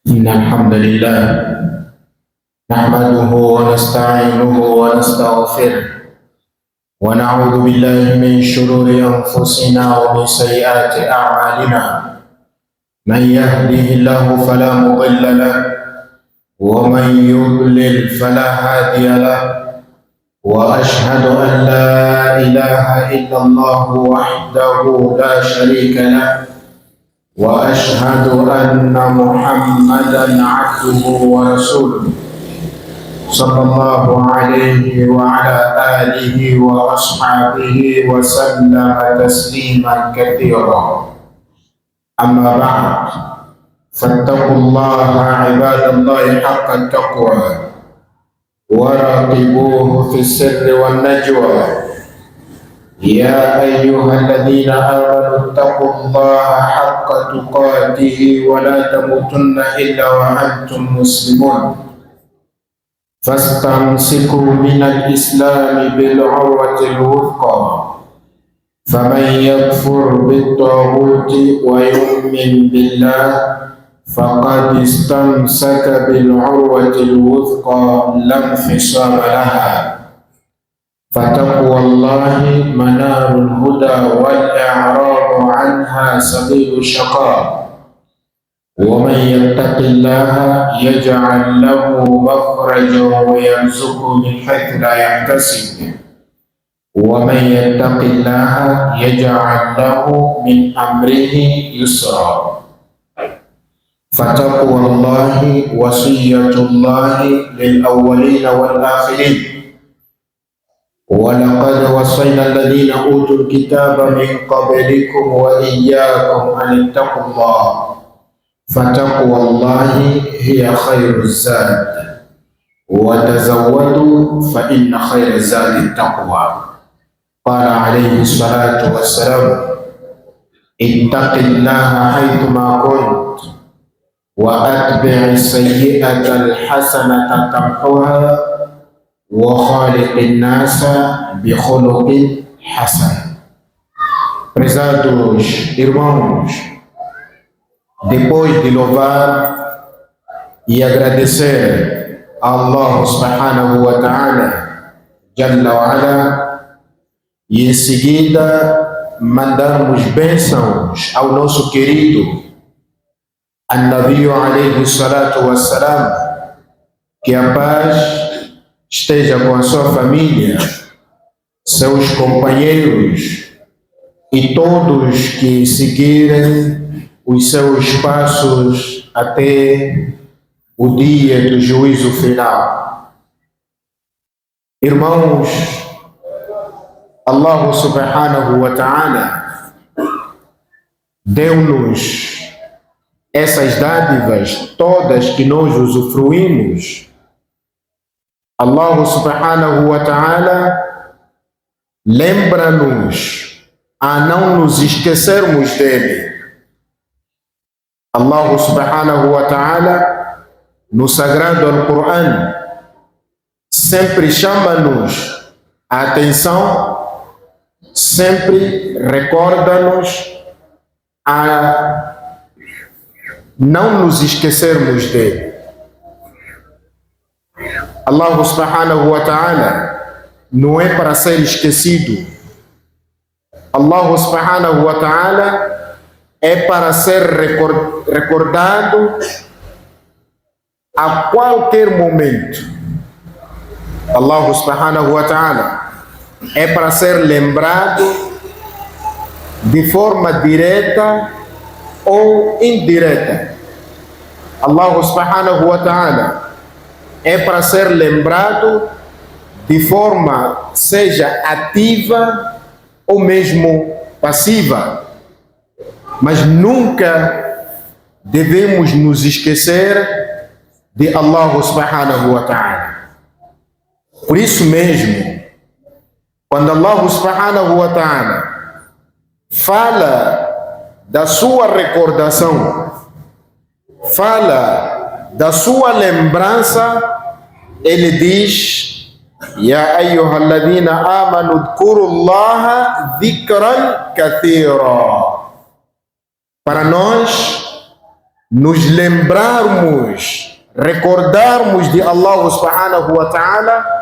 إن الحمد لله نحمده ونستعينه ونستغفره ونعوذ بالله من شرور أنفسنا ومن سيئات أعمالنا. من يهده الله فلا مضل له ومن يضلل فلا هادي له، وأشهد أن لا إله إلا الله وحده لا شريك له، وأشهد أن محمدا عبده ورسوله صلى الله عليه وعلى آله وأصحابه وسلم تسليما كثيرا. أما بعد، فاتقوا الله عباد الله حق التقوى وراقبوه في السر والنجوى. يا أيها الذين آمنوا اتقوا الله حق تقاته ولا تموتن إلا وأنتم مسلمون. فاستمسكوا من الإسلام بالعروة الوثقى، فمن يكفر بالطاغوت ويؤمن بالله فقد استمسك بالعروة الوثقى لا انفصام لها. فتقوى الله منار الهدى والإعراض عنها سبيل الشقاء. ومن يتق الله يجعل له مخرجا ويرزقه من حيث لا يحتسب. ومن يتق الله يجعل له من أمره يسرا. فتقوى الله وصية الله للأولين والآخرين. ولقد وصينا الذين أوتوا الكتاب من قبلكم وإياكم أن اتقوا الله. فتقوى الله هي خير الزاد، وتزودوا فإن خير الزاد التقوى. قال عليه الصلاة والسلام: اتق الله حيثما كنت وأتبع السيئة الحسنة تمحوها وخالق الناس بخلق حسن. Prezados irmãos, depois de louvar e agradecer a Allah subhanahu wa ta'ala Jalla wa ala, e em seguida mandarmos bênçãos ao nosso querido An-Nabi alayhi salatu wassalam, que a paz esteja com a sua família, seus companheiros e todos que seguirem os seus passos até o dia do juízo final. Irmãos, Allah subhanahu wa ta'ala deu-nos essas dádivas todas que nós usufruímos. Allah subhanahu wa ta'ala lembra-nos a não nos esquecermos dele. Allah subhanahu wa ta'ala, no sagrado Al-Quran, sempre chama-nos a atenção, sempre recorda-nos a não nos esquecermos dele. Allah subhanahu wa ta'ala não é para ser esquecido. Allah subhanahu wa ta'ala é para ser recordado a qualquer momento. Allah subhanahu wa ta'ala é para ser lembrado de forma direta ou indireta. Allah subhanahu wa ta'ala é para ser lembrado de forma seja ativa ou mesmo passiva, mas nunca devemos nos esquecer de Allah subhanahu wa ta'ala. Por isso mesmo, quando Allah subhanahu wa ta'ala fala da sua recordação, fala da sua lembrança, ele diz: Ya ayyuhalladhina amanu dhkurullaha dhikran kathira. Para nós nos lembrarmos, recordarmos de Allah subhanahu wa ta'ala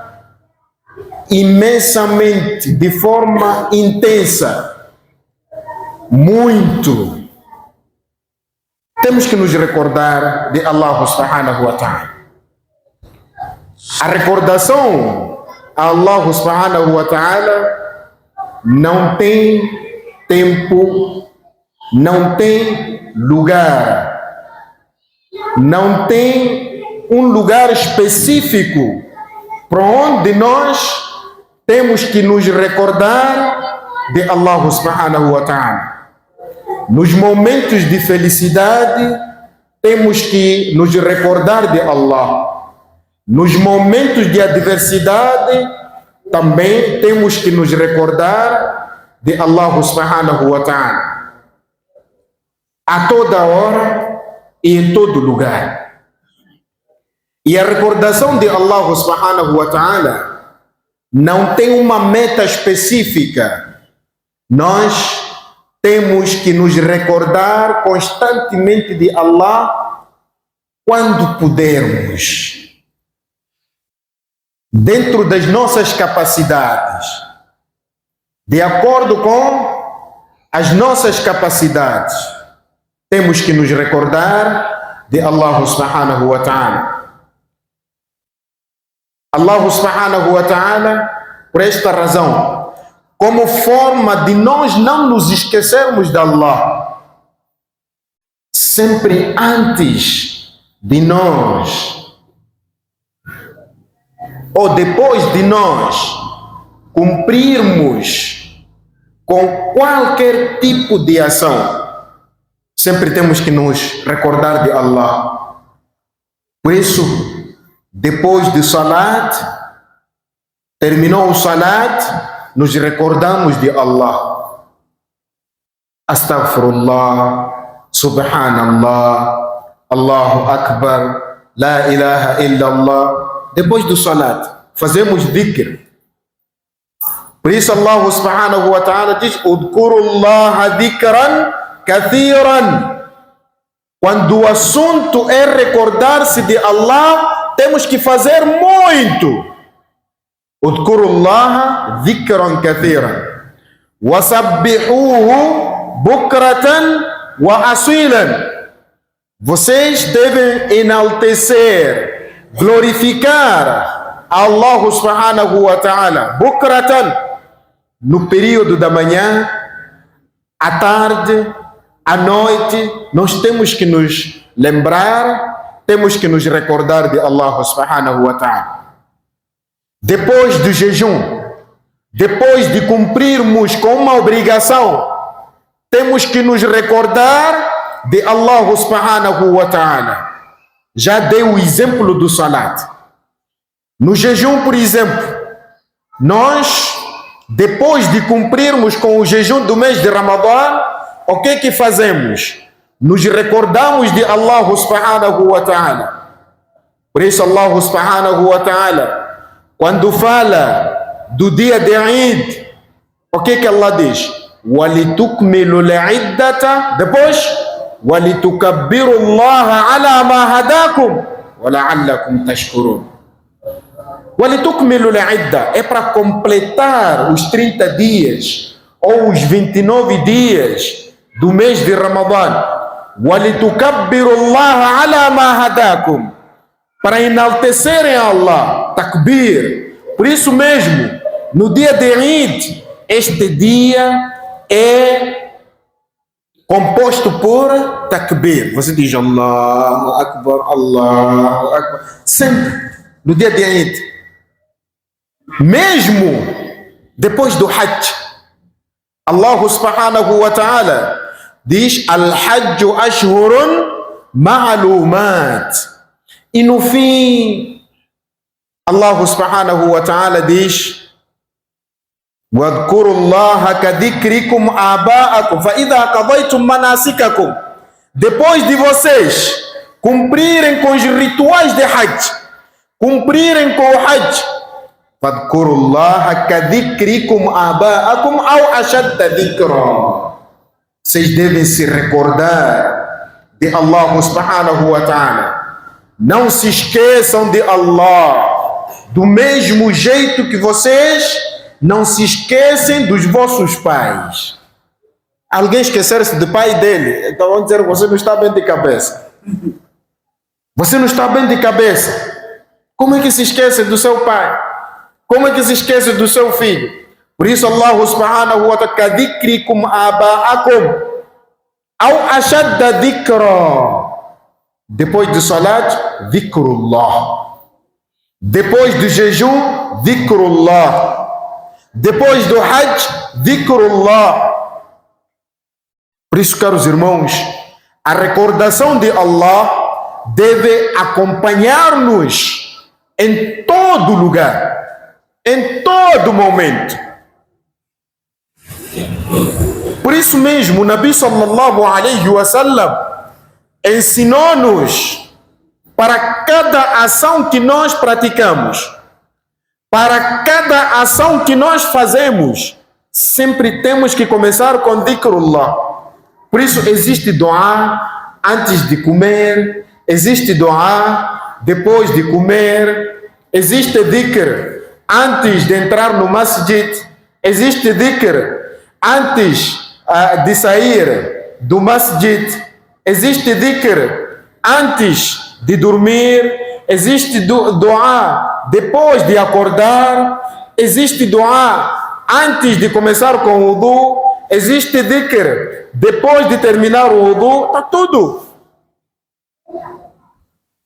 imensamente, de forma intensa, muito. Temos que nos recordar de Allah subhanahu wa ta'ala. A recordação a Allah subhanahu wa ta'ala não tem tempo, não tem lugar, não tem um lugar específico para onde nós temos que nos recordar de Allah subhanahu wa ta'ala. Nos momentos de felicidade, temos que nos recordar de Allah. Nos momentos de adversidade, também temos que nos recordar de Allah subhanahu wa ta'ala. A toda hora e em todo lugar. E a recordação de Allah subhanahu wa ta'ala não tem uma meta específica. Nós temos que nos recordar constantemente de Allah quando pudermos, dentro das nossas capacidades, de acordo com as nossas capacidades, temos que nos recordar de Allah subhanahu wa ta'ala. Allah subhanahu wa ta'ala, por esta razão, como forma de nós não nos esquecermos de Allah, sempre antes de nós, ou depois de nós cumprirmos com qualquer tipo de ação, sempre temos que nos recordar de Allah. Por isso, depois do salat, terminou o salat, nos recordamos de Allah. Astaghfirullah, Subhanallah, Allahu Akbar, La ilaha illallah. Depois do salat, fazemos dhikr. Por isso Allah subhanahu wa ta'ala diz: Udkurullaha dhikran kathiran. Quando o assunto é recordar-se de Allah, temos que fazer muito. Udkurullaha dhikran kathiran. Wasabbihuhu bukratan wa asilan. Vocês devem enaltecer, glorificar Allah subhanahu wa ta'ala bukratan, no período da manhã, à tarde, à noite. Nós temos que nos lembrar, temos que nos recordar de Allah subhanahu wa ta'ala. Depois do jejum, depois de cumprirmos com uma obrigação, temos que nos recordar de Allah subhanahu wa ta'ala. Já dei o exemplo do salat. No jejum, por exemplo, nós, depois de cumprirmos com o jejum do mês de Ramadã, o que fazemos? Nos recordamos de Allah subhanahu wa ta'ala. Por isso Allah subhanahu wa ta'ala, quando fala do dia de Eid, o que Allah diz? وَلِتُكْمِلُوا الْعِدَّةَ. Depois, وَلِتُكَبِّرُوا اللَّهَ عَلَى مَا هَدَاكُمْ وَلَعَلَّكُمْ تَشْكُرُونَ. وَلِتُكْمِلُوا الْعِدَّةَ é para completar os 30 dias ou os 29 dias do mês de Ramadã. وَلِتُكَبِّرُوا اللَّهَ عَلَى مَا هَدَاكُمْ, para enaltecerem Allah, takbir. Por isso mesmo, no dia de Eid, este dia é composto por takbir. Você diz Allahu Akbar, Allahu Akbar, sempre no dia de Eid. Mesmo depois do Hajj, Allah subhanahu wa ta'ala diz: Al-Hajj ashhurun ma'lumat. E no fim, Allah subhanahu wa ta'ala diz: وَاذْكُرُوا اللَّهَ كَذِكْرِكُمْ آبَاءَكُمْ فَإِذَا قَضَيْتُمْ مَنَاسِكَكُمْ. Depois de vocês cumprirem com os rituais de Hajj, cumprirem com o Hajj, فَاذْكُرُوا اللَّهَ كَذِكْرِكُمْ آبَاءَكُمْ أَوْ أَشَدَّ ذِكْرًا. Vocês devem se recordar de Allah subhanahu wa ta'ala. Não se esqueçam de Allah, do mesmo jeito que vocês não se esquecem dos vossos pais. Alguém esquecer-se do pai dele, então vão dizer que você não está bem de cabeça. Você não está bem de cabeça. Como é que se esquece do seu pai? Como é que se esquece do seu filho? Por isso Allah subhanahu wa ta'ala, kadhikrikum aba'akum aw ashadda dhikra. Depois do salat, dhikrullah. Depois do jejum, dhikrullah. Depois do hajj, dhikrullah. Por isso, caros irmãos, a recordação de Allah deve acompanhar-nos em todo lugar, em todo momento. Por isso mesmo, o Nabi sallallahu alaihi wasallam ensinou-nos, para cada ação que nós praticamos, para cada ação que nós fazemos, sempre temos que começar com dhikrullah. Por isso existe dua antes de comer, existe dua depois de comer, existe dhikr antes de entrar no masjid, existe dhikr antes de sair do masjid, existe dhikr antes de dormir, existe dua depois de acordar, existe dua antes de começar com o wudu, existe dhikr depois de terminar o wudu, está tudo.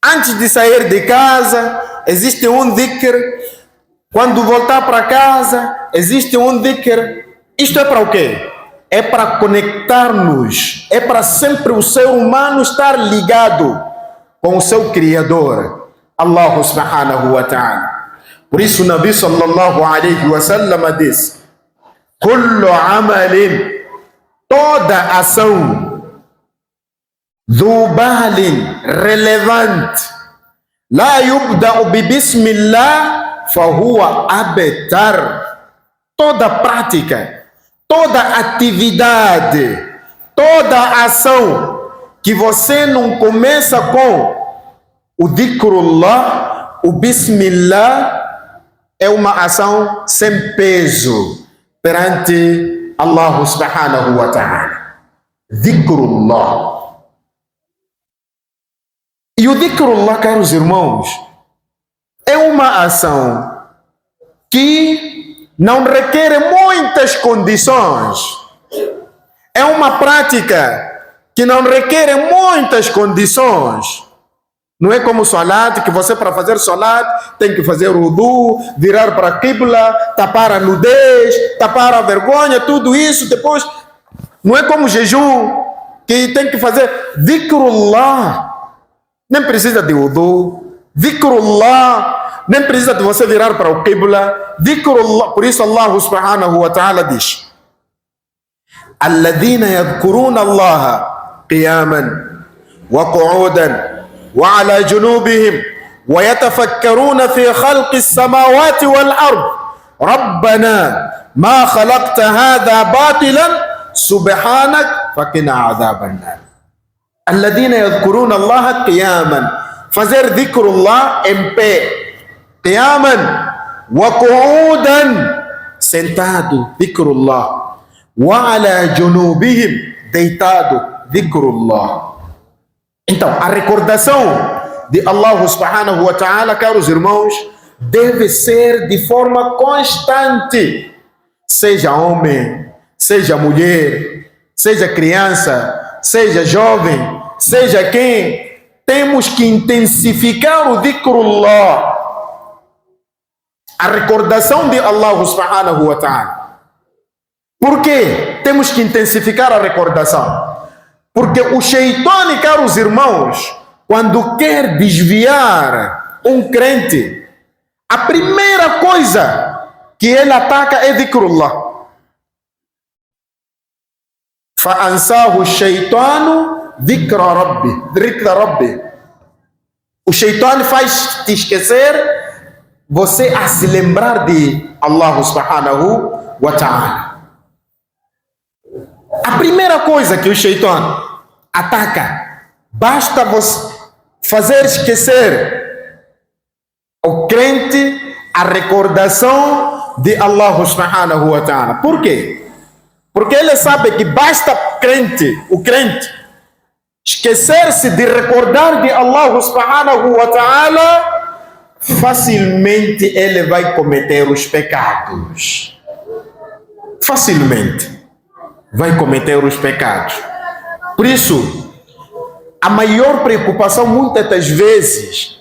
Antes de sair de casa, existe um dhikr. Quando voltar para casa, existe um dhikr. Isto é para o quê? É para conectar-nos. É para sempre o ser humano estar ligado com o seu Criador, Allah subhanahu wa ta'ala. Por isso o Nabi sallallahu alaihi wa sallam disse: Kullu amalin, toda ação, dhubalin, relevante, la yubda'u bi bismillah, fahuwa abtar. Toda prática, toda atividade, toda ação que você não começa com o dhikrullah, o bismillah, é uma ação sem peso perante Allah subhanahu wa ta'ala. Dhikrullah. E o dhikrullah, caros irmãos, é uma ação que não requer muitas condições. É uma prática que não requer muitas condições. Não é como salat, que você, para fazer salat, tem que fazer wudu, virar para a qibla, tapar a nudez, tapar a vergonha, tudo isso. Depois, não é como jejum, que tem que fazer dhikrullah. Nem precisa de wudu. Dhikrullah. Nem precisa de você virar para o qibla. Dhikrullah. Por isso Allah subhanahu wa ta'ala diz: Alladhina yadhkuruna Allah qiyaman wa qu'udan wa ala junubihim wa yatafakkaruna fi khalqi as-samawati wal ard. Rabbana ma khalaqta hadha batilan subhanak faqina adhaban nar. Alladhina yadhkuruna Allah qiyaman. Fazer dhikrullah em pé. Qiyaman wa qu'udan, sentado, dhikrullah. Wa ala junubihim, deitado, dhikrullah. Então, a recordação de Allah subhanahu wa ta'ala, caros irmãos, deve ser de forma constante. Seja homem, seja mulher, seja criança, seja jovem, seja quem, temos que intensificar o dhikrullah, a recordação de Allah subhanahu wa ta'ala. Por que temos que intensificar a recordação? Porque o Shaitã, caros irmãos, quando quer desviar um crente, a primeira coisa que ele ataca é dhikrullah. فَأَنْسَاهُ الشَّيْطَانُ ذِكْرَ رَبِّ. O Shaitã faz te esquecer você a se lembrar de Allah subhanahu wa ta'ala. A primeira coisa que o Shaitã ataca basta você fazer esquecer o crente a recordação de Allah subhanahu wa ta'ala. Por quê? Porque ele sabe que basta o crente, esquecer-se de recordar de Allah subhanahu wa ta'ala, facilmente ele vai cometer os pecados. Facilmente vai cometer os pecados. Por isso, a maior preocupação muitas das vezes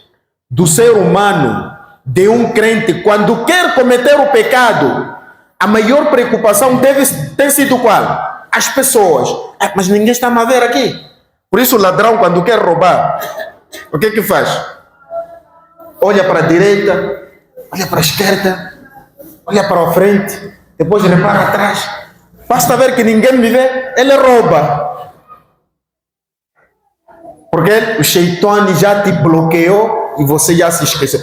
do ser humano, de um crente, quando quer cometer o pecado, a maior preocupação ter sido qual? As pessoas. Mas ninguém está a ver aqui. Por isso o ladrão, quando quer roubar, o que faz? Olha para a direita, olha para a esquerda, olha para a frente, depois repara atrás. Basta ver que ninguém me vê, ele rouba. Porque o Shaitani já te bloqueou e você já se esqueceu.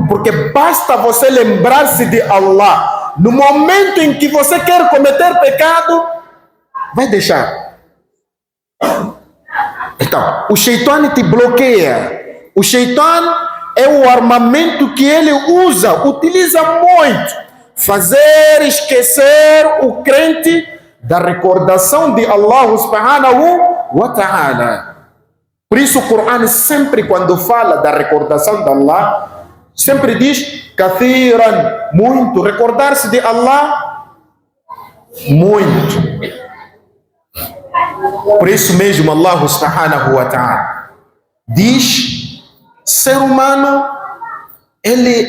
Porque basta você lembrar-se de Allah. No momento em que você quer cometer pecado, vai deixar. Então, o Shaitani te bloqueia. O Shaitani é o armamento que ele utiliza muito. Fazer esquecer o crente da recordação de Allah subhanahu wa ta'ala. Por isso o Corão sempre, quando fala da recordação de Allah, sempre diz kathiran, muito. Recordar-se de Allah, muito. Por isso mesmo Allah subhanahu wa ta'ala diz: ser humano, ele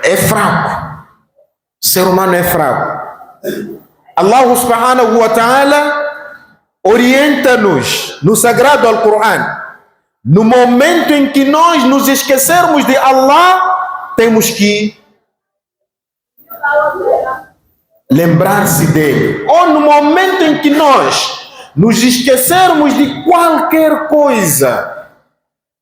é fraco. Ser humano é fraco. Allah subhanahu wa ta'ala orienta-nos no sagrado Al-Quran. No momento em que nós nos esquecermos de Allah, temos que lembrar-se dele. Ou no momento em que nós nos esquecermos de qualquer coisa,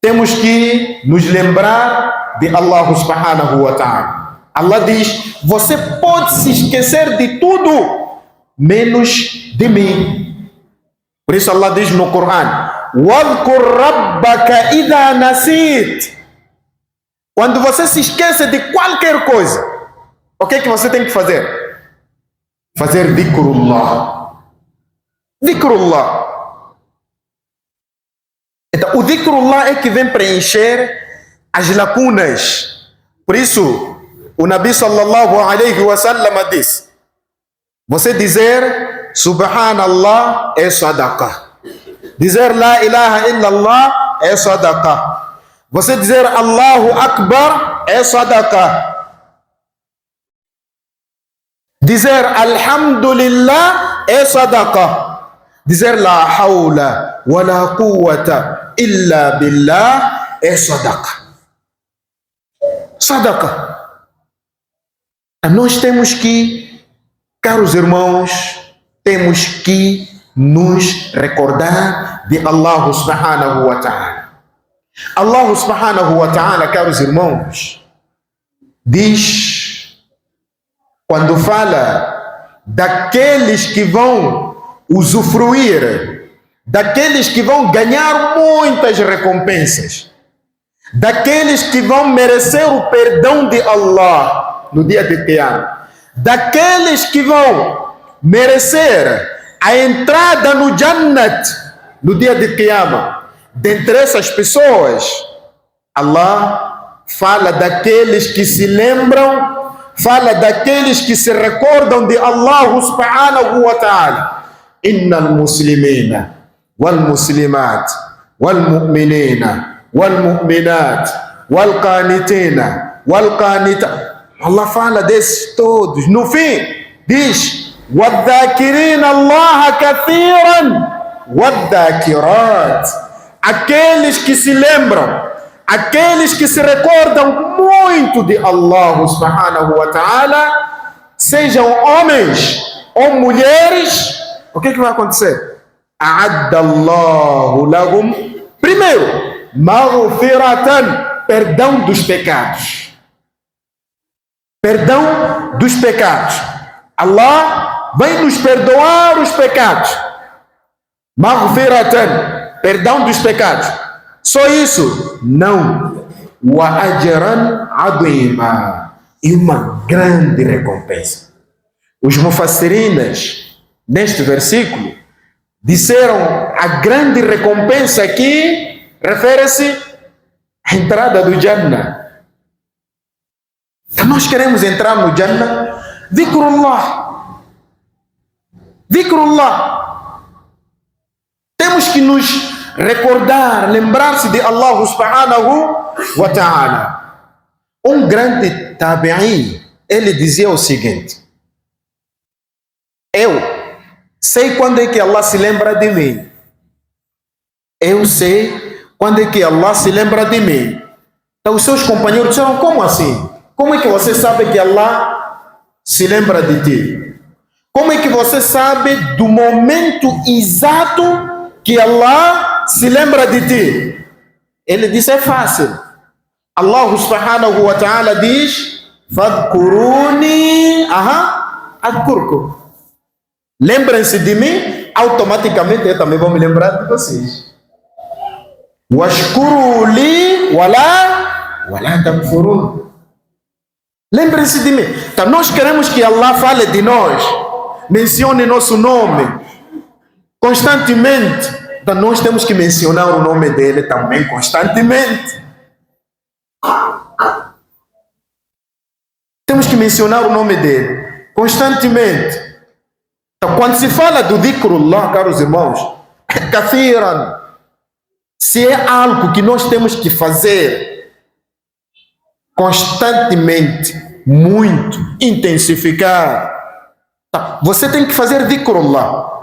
temos que nos lembrar de Allah subhanahu wa ta'ala. Allah diz: você pode se esquecer de tudo, menos de mim. Por isso Allah diz no Corão: وَاذْكُرْ رَبَّكَ إِذَا نَسِيتَ. Quando você se esquece de qualquer coisa, o que você tem que fazer? Fazer dhikrullah. Dhikrullah. Então, o dhikrullah é que vem preencher as lacunas. Por isso, o Nabi sallallahu alaihi wa sallam diz: você dizer Subhanallah é sadaqah. Dizer La ilaha illallah é sadaqah. Você dizer Allahu Akbar é sadaqah. Dizer Alhamdulillah é sadaqah. Dizer La hawla wa la quwwata illa billah é sadaqah. Sadaqah. Nós temos que, caros irmãos, temos que nos recordar de Allah subhanahu wa ta'ala. Allah subhanahu wa ta'ala, caros irmãos, diz, quando fala daqueles que vão usufruir, daqueles que vão ganhar muitas recompensas, daqueles que vão merecer o perdão de Allah no dia de Qiyamah, daqueles que vão merecer a entrada no Jannat no dia de Qiyamah. Dentre essas pessoas, Allah fala daqueles que se lembram, fala daqueles que se recordam de Allah subhanahu wa ta'ala. Innal muslimina wal muslimat wal mu'minina wal mu'minat wal qanitina wal qanitat. Allah fala desses todos. No fim, diz: وَالذَّاكِرِينَ اللَّهَ كَثِيرًا وَالذَّاكِرَاتِ. Aqueles que se lembram, aqueles que se recordam muito de Allah subhanahu wa ta'ala, sejam homens ou mulheres, o que vai acontecer? أَعَدَّ اللَّهُ لَهُمْ. Primeiro, مَغْفِرَةً, perdão dos pecados. Perdão dos pecados. Allah vai nos perdoar os pecados. Maghfiratan, perdão dos pecados. Só isso? Não. Wa ajran adima, e uma grande recompensa. Os mufassirinas, neste versículo, disseram a grande recompensa aqui refere-se à entrada do Jannah. Nós queremos entrar no Jannah. Dhikrullah. Dhikrullah. Temos que nos recordar, lembrar-se de Allah subhanahu wa ta'ala. Um grande tabi'i, ele dizia o seguinte: eu sei quando é que Allah se lembra de mim. Eu sei quando é que Allah se lembra de mim. Então os seus companheiros disseram: como assim? Como é que você sabe que Allah se lembra de ti? Como é que você sabe do momento exato que Allah se lembra de ti? Ele disse: é fácil. Allah subhanahu wa ta'ala diz: fadkuruni adkurkum. Lembrem-se de mim, automaticamente eu também vou me lembrar de vocês. Washkuru li wala takfurun. Lembrem-se de mim. Então nós queremos que Allah fale de nós, mencione nosso nome constantemente. Então nós temos que mencionar o nome dele também constantemente. Temos que mencionar o nome dele constantemente. Então, quando se fala do dhikrullah, caros irmãos, kathiran, se é algo que nós temos que fazer constantemente, muito, intensificar, tá, você tem que fazer dhikrullah.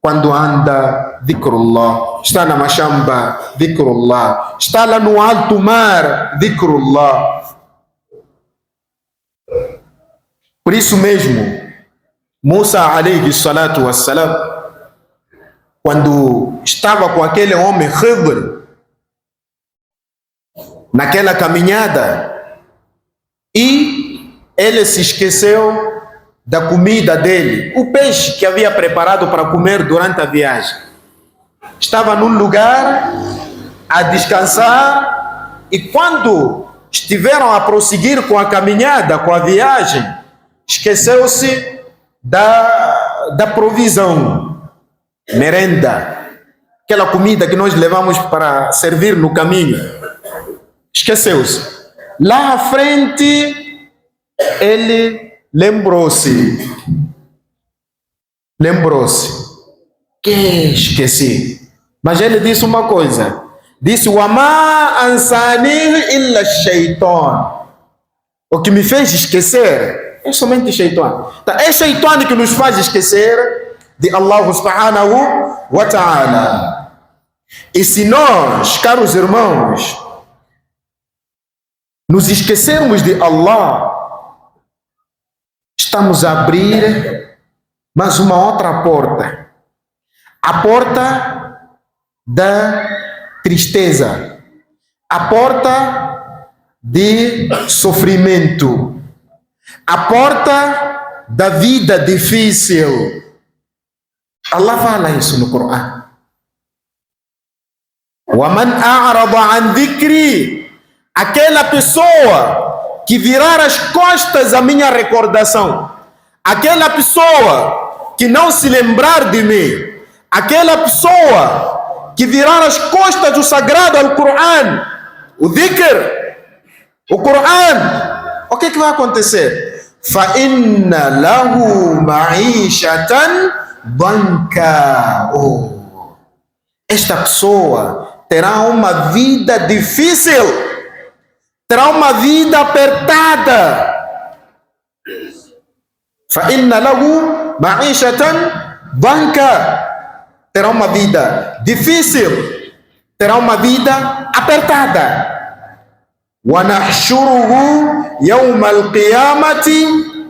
Quando anda, dhikrullah. Está na machamba, dhikrullah. Está lá no alto mar, dhikrullah. Por isso mesmo, Musa alayhi salatu wassalam, quando estava com aquele homem Khidr, naquela caminhada, e ele se esqueceu da comida dele, o peixe que havia preparado para comer durante a viagem. Estava num lugar a descansar, e quando estiveram a prosseguir com a caminhada, com a viagem, esqueceu-se da provisão, merenda, aquela comida que nós levamos para servir no caminho. Esqueceu-se. Lá à frente, ele lembrou-se que esqueci. Mas ele disse uma coisa, disse: "Wama ansani illa shaitan." O que me fez esquecer é somente shaitan. Então, é shaitan que nos faz esquecer de Allah subhanahu wa ta'ala. E se nós, caros irmãos, nos esquecermos de Allah, estamos a abrir mais uma outra porta. A porta da tristeza. A porta de sofrimento. A porta da vida difícil. Allah fala isso no Corão. وَمَنْ أَعْرَضَ عَنْ ذِكْرِي, aquela pessoa que virar as costas à minha recordação, aquela pessoa que não se lembrar de mim, aquela pessoa que virar as costas do sagrado Al-Quran, o dhikr, o Quran, o que vai acontecer? فَإِنَّ لَهُ مَعِيشَةً ضَنْكًا. Esta pessoa terá uma vida difícil, terá uma vida apertada. فَإِنَّ لَهُ مَعِيشَةً ضَنْكًا. Terá uma vida difícil, terá uma vida apertada. وَنَحْشُرُهُ يَوْمَ الْقِيَامَةِ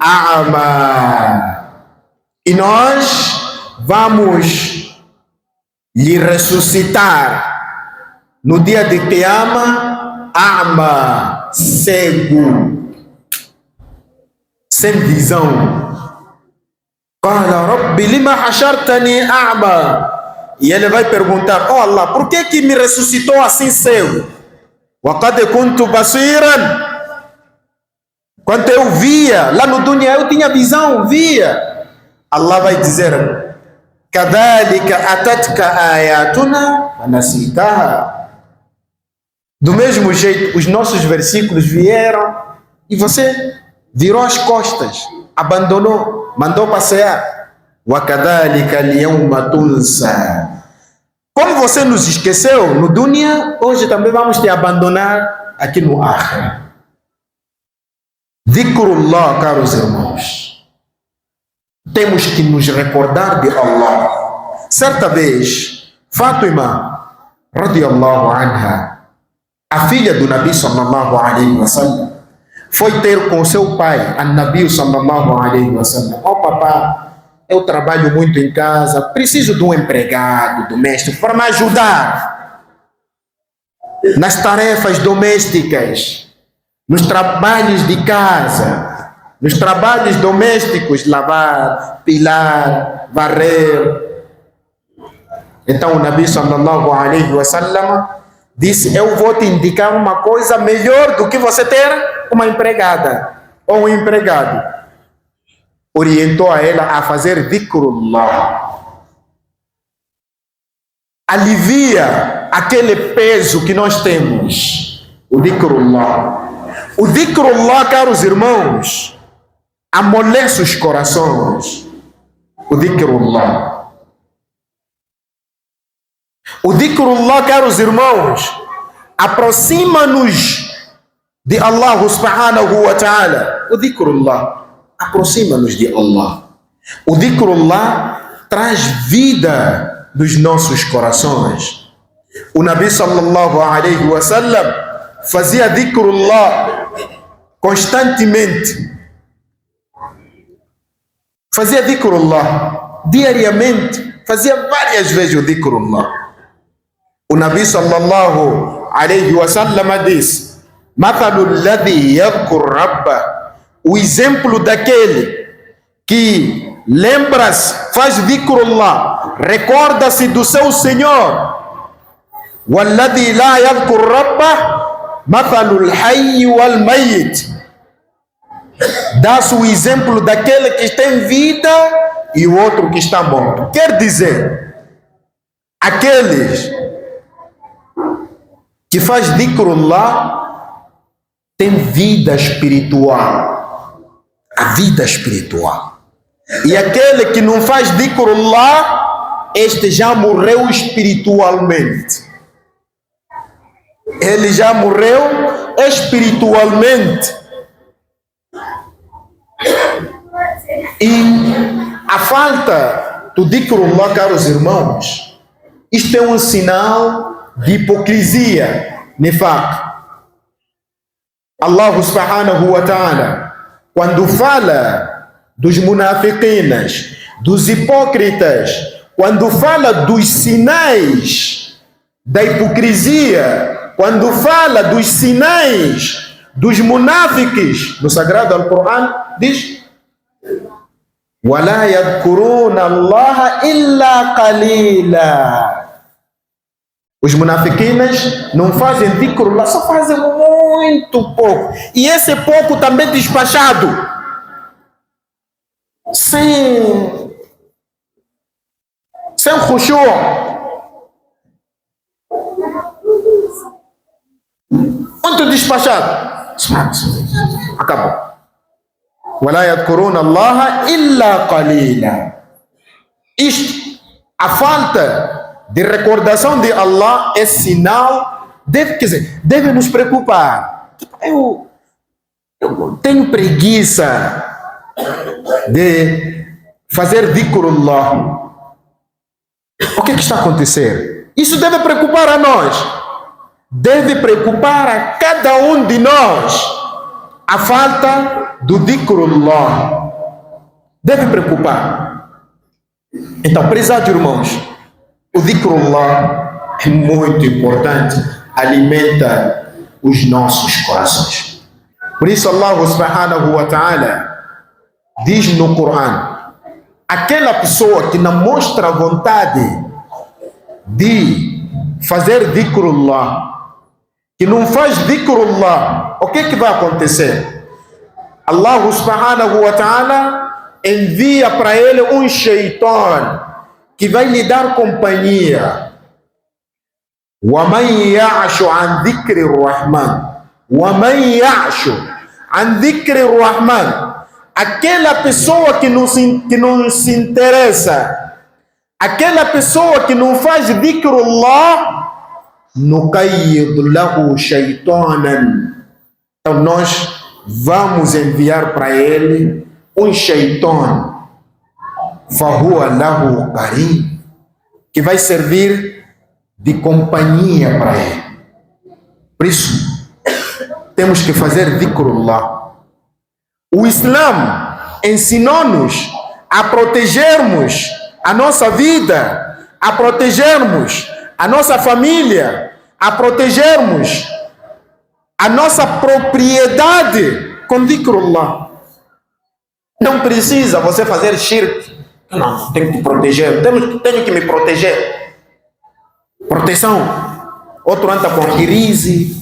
أَعْمَى. E nós vamos lhe ressuscitar no dia de Qiyamah, a'ma, cego, sem visão. Qala rabbi lima hashartani a'ma. E ele vai perguntar: oh Allah, por que me ressuscitou assim cego? وَقَدْ كُنْتُ بَصِيرًا. Quando eu via, lá no dunya eu tinha visão, via. Allah vai dizer: كَذَلِكَ أَتَتْكَ آيَاتُنَا فَنَسِيتَهَا. Do mesmo jeito, os nossos versículos vieram e você virou as costas, abandonou, mandou passear. وَكَذَلِكَ الْيَوْمَ تُنْسَى. Como você nos esqueceu no dunya, hoje também vamos te abandonar aqui no akhirah. Dhikrullah, caros irmãos. Temos que nos recordar de Allah. Certa vez, Fátima, radiyallahu anha, a filha do Nabi sallallahu alaihi wasallam, foi ter com seu pai, An-Nabi sallallahu alaihi wasallam: oh papá, eu trabalho muito em casa, preciso de um empregado doméstico para me ajudar nas tarefas domésticas, nos trabalhos de casa, nos trabalhos domésticos, lavar, pilar, varrer. Então o Nabi sallallahu alaihi wasallam disse: eu vou te indicar uma coisa melhor do que você ter uma empregada ou um empregado. Orientou a ela a fazer dhikrullah. Alivia aquele peso que nós temos. O dhikrullah. O dhikrullah, caros irmãos, amolece os corações. O dhikrullah. O dhikrullah, caros irmãos, aproxima-nos de Allah subhanahu wa ta'ala. O dhikrullah aproxima-nos de Allah. O dhikrullah traz vida nos nossos corações. O Nabi sallallahu alaihi wasallam fazia dhikrullah constantemente. Fazia dhikrullah diariamente. Fazia várias vezes o dhikrullah. O Nabi sallallahu alaihi wasallam disse: mathalu alladhi yadhkur rabbah. O exemplo daquele que lembra-se, faz dhikrullah, recorda-se do seu Senhor. Walladhi la yadhkur rabbah mathalul hayy wal mayyit. Dá-se o exemplo daquele que está em vida e o outro que está morto. Quer dizer, aqueles que faz dhikrullah têm vida espiritual. A vida espiritual. E aquele que não faz dhikrullah, este já morreu espiritualmente. Ele já morreu espiritualmente. E a falta do dhikrullah, caros irmãos, isto é um sinal de hipocrisia, nifaq. Allah subhanahu wa ta'ala, quando fala dos munafiqinas, dos hipócritas, quando fala dos sinais da hipocrisia, quando fala dos sinais dos munáfiques, no Sagrado Al-Quran diz: وَلَا يَذْكُرُونَ اللَّهَ إِلَّا قَلِيلًا. Os munafiquinas não fazem dhikrullah, só fazem muito pouco. E esse pouco também despachado. Sem khushu'. Muito despachado. Acabou. وَلَا يَذْكُرُونَ اللَّهَ إِلَّا قَلِيلًا. Isto, a falta de recordação de Allah é sinal, deve nos preocupar. Eu tenho preguiça de fazer dhikrullah. O que está acontecendo? Isso deve preocupar a nós. Deve preocupar a cada um de nós. A falta do dhikrullah deve preocupar. Então, prezados irmãos, o dhikrullah é muito importante, alimenta os nossos corações. Por isso Allah subhanahu wa ta'ala diz no Coran: aquela pessoa que não mostra vontade de fazer dhikrullah, que não faz dhikrullah, o que vai acontecer? Allah subhanahu wa ta'ala envia para ele um shaitan que vai lhe dar companhia. وَمَنْ يَعْشُ عَنْ ذِكْرِ الرَّحْمَنِ وَمَنْ يَعْشُ عَنْ ذِكْرِ الرَّحْمَنِ, aquela pessoa que não se interessa, aquela pessoa que não faz dhikrullah, nuqayyid lahu shaytanan, então nós vamos enviar para ele um shaitan, fahuwa lahu qarin, que vai servir de companhia para ele. Por isso, temos que fazer dhikrullah. O Islã ensinou-nos a protegermos a nossa vida, a protegermos a nossa família, a protegermos a nossa propriedade com dhikrullah. Não precisa você fazer shirk. Não, tenho que te proteger, tenho que me proteger. Proteção. Outro anda com hirizi,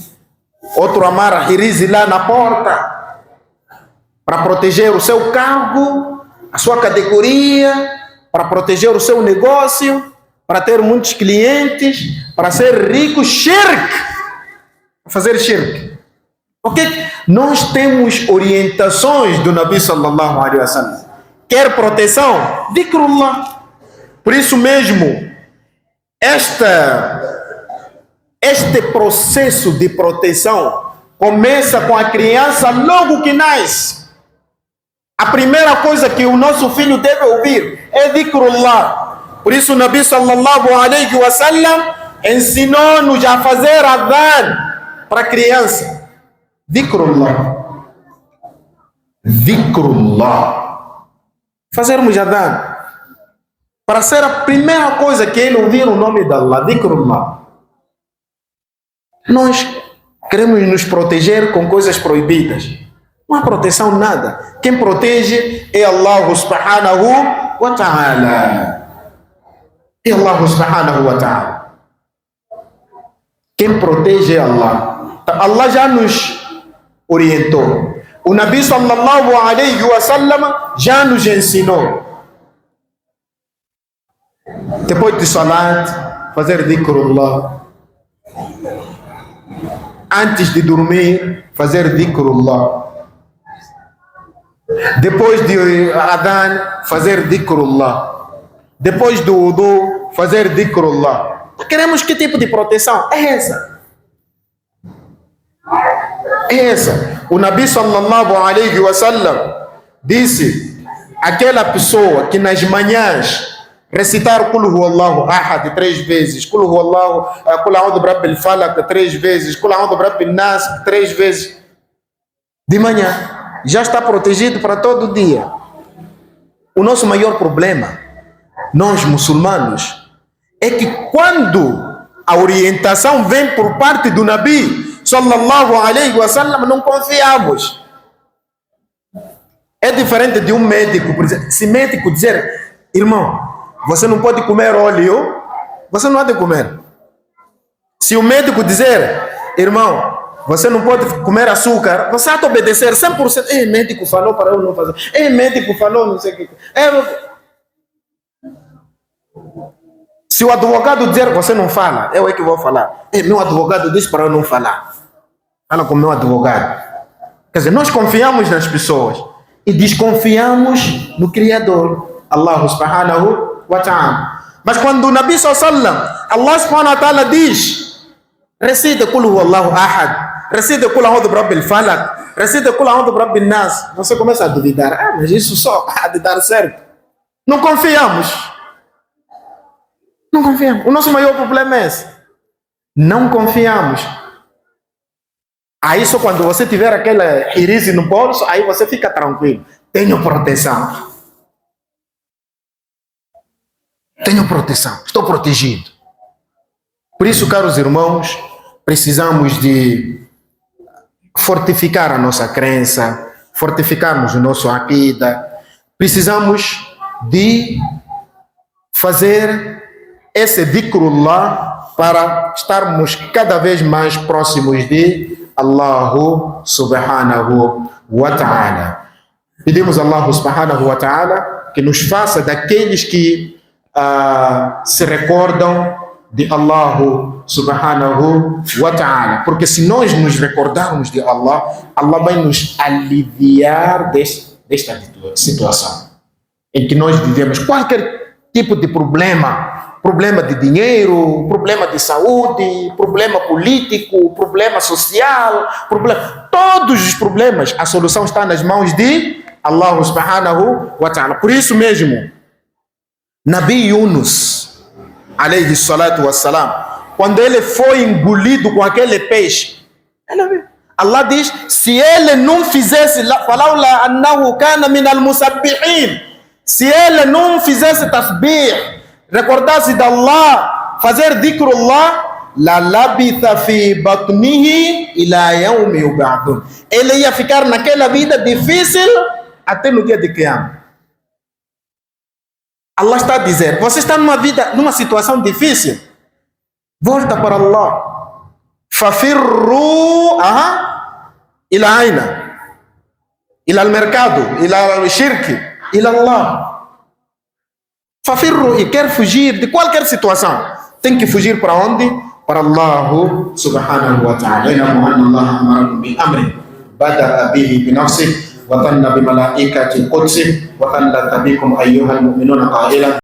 outro amarra hirizi lá na porta para proteger o seu cargo, a sua categoria, para proteger o seu negócio, para ter muitos clientes, para ser rico. Shirk. Fazer shirk. Ok? Nós temos orientações do Nabi sallallahu alaihi wasallam. Quer proteção? Dhikrullah. Por isso mesmo, este processo de proteção começa com a criança logo que nasce. A primeira coisa que o nosso filho deve ouvir é dhikrullah. Por isso o Nabi sallallahu alaihi wasallam ensinou-nos a fazer adhan para a criança. Dhikrullah. Dhikrullah. Fazermos adhan para ser a primeira coisa que ele ouvir o nome de Allah, dhikrullah. Nós queremos nos proteger com coisas proibidas. Não há proteção nada. Quem protege é Allah subhanahu wa ta'ala. É Allah subhanahu wa ta'ala. Quem protege é Allah. Allah já nos orientou. O Nabi sallallahu alaihi wasallam já nos ensinou. Depois de salat, fazer dhikrullah. Antes de dormir, fazer dhikrullah. Depois de adhan, fazer dhikrullah. Depois do wudu, fazer dhikrullah. Queremos que tipo de proteção? É essa. É essa. O Nabi sallallahu alaihi wasallam disse: aquela pessoa que nas manhãs recitar Qul huwallahu ahad 3 vezes, Qul huwallahu, Qul a'udhu birabbil falaq 3 vezes, Qul a'udhu birabbin nas 3 vezes, de manhã, já está protegido para todo dia. O nosso maior problema, nós muçulmanos, é que quando a orientação vem por parte do Nabi sallallahu alaihi wasallam, não confiamos. É diferente de um médico, por exemplo. Se médico dizer: irmão, você não pode comer óleo, você não há de comer. Se o médico dizer: irmão, você não pode comer açúcar, você há de obedecer 100%. Médico falou para eu não fazer. Médico falou não sei o que. Se o advogado dizer: você não fala, eu é que vou falar. Meu advogado disse para eu não falar. Fala com meu advogado. Quer dizer, nós confiamos nas pessoas e desconfiamos no Criador, Allah subhanahu wa ta'ala. Mas quando o Nabi sallallahu alaihi wasallam, Allah subhanahu wa ta'ala diz: recita Qul huwallahu ahad, recita Qul a'udhu birabbil falaq, recita Qul a'udhu birabbin nas, você começa a duvidar. Mas isso só há de dar certo. Não confiamos. Não confiamos. O nosso maior problema é esse. Não confiamos. Aí só quando você tiver aquela hirizi no bolso, aí você fica tranquilo. Tenho proteção. Tenho proteção. Estou protegido. Por isso, caros irmãos, precisamos de fortificar a nossa crença, fortificarmos o nosso aqida. Precisamos de fazer esse dhikrullah para estarmos cada vez mais próximos de Allah subhanahu wa ta'ala. Pedimos a Allah subhanahu wa ta'ala que nos faça daqueles que se recordam de Allah subhanahu wa ta'ala, porque se nós nos recordarmos de Allah, Allah vai nos aliviar desta situação em que nós vivemos qualquer tipo de problema de dinheiro, problema de saúde, problema político, problema social, todos os problemas, a solução está nas mãos de Allah subhanahu wa ta'ala. Por isso mesmo, Nabi Yunus, alayhi salatu wassalam, quando ele foi engolido com aquele peixe, Allah diz, se ele não fizesse, falaula annahu kana min al-musabbihin, se ele não fizesse tasbih, recordasse de Allah, fazer dhikrullah, la labitha fi batnihi ila yawmi yub'athun, ele ia ficar naquela vida difícil até no dia de Qiyamah. Allah está a dizer, você está numa situação difícil, volta para Allah. Fafirru ila aina, ila al-mercado, ila al-shirk, ila Allah. Fafirru, e quer fugir de qualquer situação, tem que fugir para onde? Para Allah subhanahu wa ta'ala. Inna Allah amarakum bi amrin bada'a bihi bi nafsihi wa tanna bi malaikati qudsi wa tanna bikum ayyuhal mu'minuna qailan